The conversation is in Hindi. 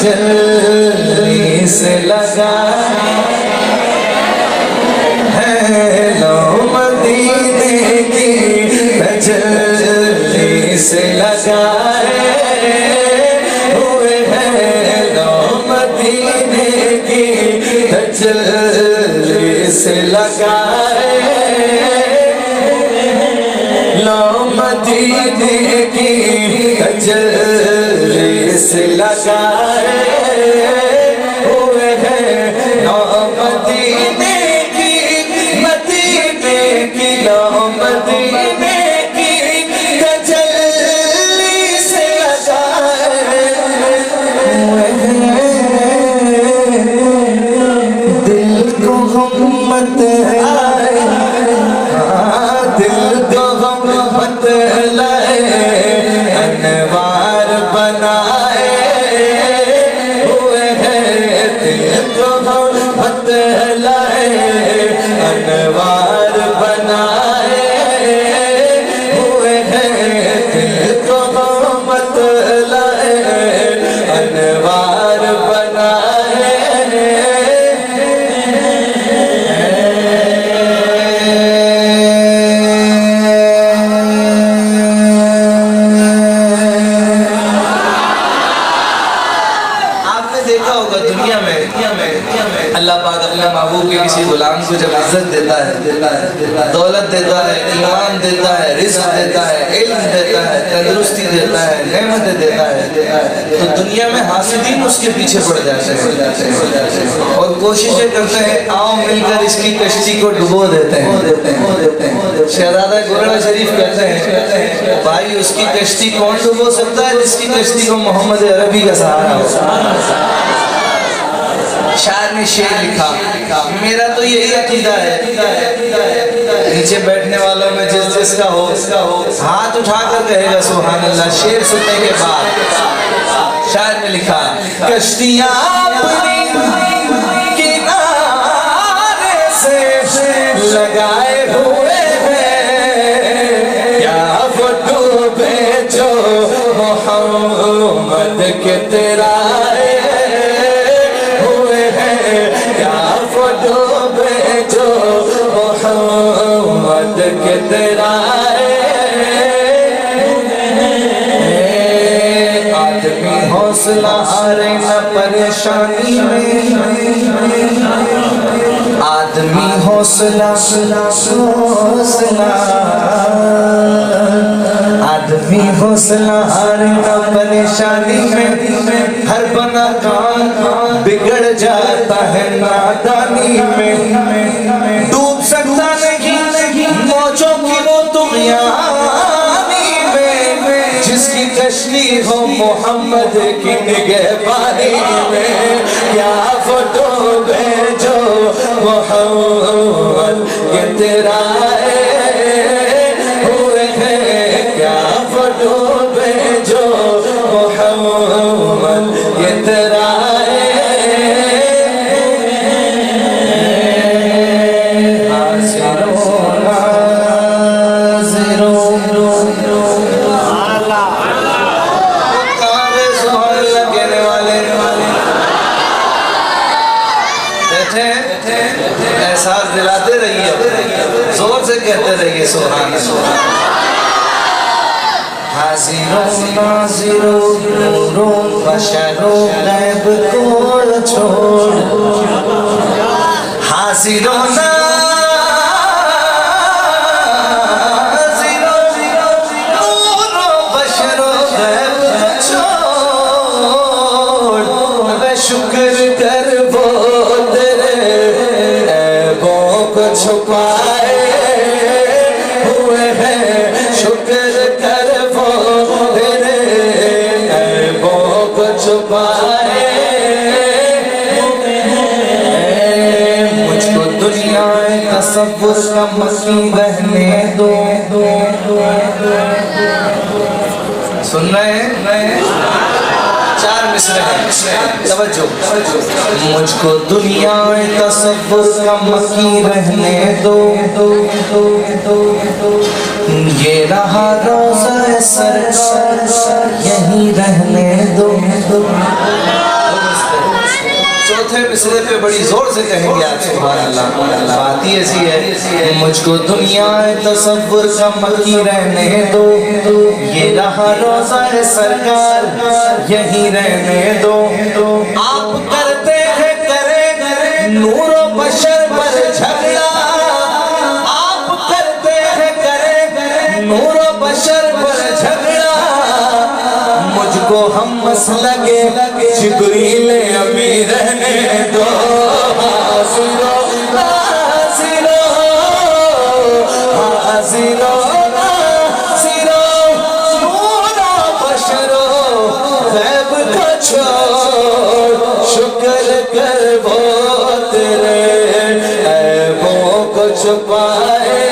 तजल्ली से लगा है, लो मदीने की तजल्ली से लगा हुए हैं, लो मदीने की तजल्ली से लगा, लो मदीने की तजल्ली से लगा हुए हैं, लो मदीने की लो मदीने की तजल्ली से लगा हुए हैं, दिल को हिम्मत आए, दिल को हिम्मत लाए, अनवार बनाए हुए हैं, दिल को हिम्मत लाए, अनवार बनाए हुए हैं, दिल को हिम्मत लाए, अनवार बनाए। अल्लाह पाक अपने महबूब के किसी गुलाम को जब इज्जत देता है, दौलत देता है, ईमान देता है, रिज़्क़ देता है, इल्म देता है, तंदुरुस्ती देता है, नेमतें देता है, तो दुनिया में हासिदीन उसके पीछे पड़ जाते हैं और कोशिशें करते हैं आओ मिलकर इसकी कश्ती को डुबो देते हैं। शहजादा गुरड़ा शरीफ कहते हैं भाई उसकी कश्ती कौन डुबो सकता है जिसकी कश्ती को मोहम्मद अरबी का सहारा हो। शायर ने शेर लिखा, मेरा तो यही अकीदा है, नीचे बैठने वालों में जिस जिसका हो हाथ उठाकर कहेगा सुभान अल्लाह। शेर सुनने के बाद शायर ने लिखा, कश्तियां अपनी किनारे से लगाए हुए हैं, क्या वो डूबे जो मोहम्मद के तेरा मोहम्मद के तेरा आदमी हौसला हारे न परेशानी में, आदमी हौसला आदमी हौसला हारे न परेशानी में, हर बना काम बिगड़ जाता है नादानी में, डूब सकता नहीं मौजों की वो तुग़यानी में, जिसकी कश्ती हो मोहम्मद की निगहबानी में, क्या वो डूबे जो मोहम्मद के तेरा हुए हैं, क्या वो डूबे जो मोहम्मद के तेरा एहसास दिलाते रहिए, जोर से कहते रहिए सुभान अल्लाह। हाज़िरो नाज़िरो नूरो बशरो गैब को छोड़, हाज़िरो शुक्र कर वो तेरे ऐबों को छुपाए हुए हैं, शुक्र कर वो तेरे ऐबों को छुपाए हुए हैं, मुझको दुनिया तसव्वुर का मकी रहने दो। सुन रहे हैं? चार मिसरे हैं, तवज्जो। मुझको दुनिया में तसव्वुर का मकी रहने दो, ये रहा रोज़ा सरकार यहीं रहने दो। चौथे मिसरे पे बड़ी जोर से कहेंगे आप सुभान अल्लाह। बात ही ऐसी है, मुझको दुनिया तसव्वुर का मक्की रहने दो, ये रहा रोज़ा है सरकार यहीं रहने दो। आप करते हैं करे नूरो बशर पर झगड़ा, आप करते हैं करे नूरो बशर पर झगड़ा, मुझको हम मसलके जिब्रील अमी रहने दो। हाज़िरो हाज़िरो हाज़िरो हाज़िरो नूरो बशरो गैब को छोड़ शुक्र कर वो तेरे ऐबों को छुपाए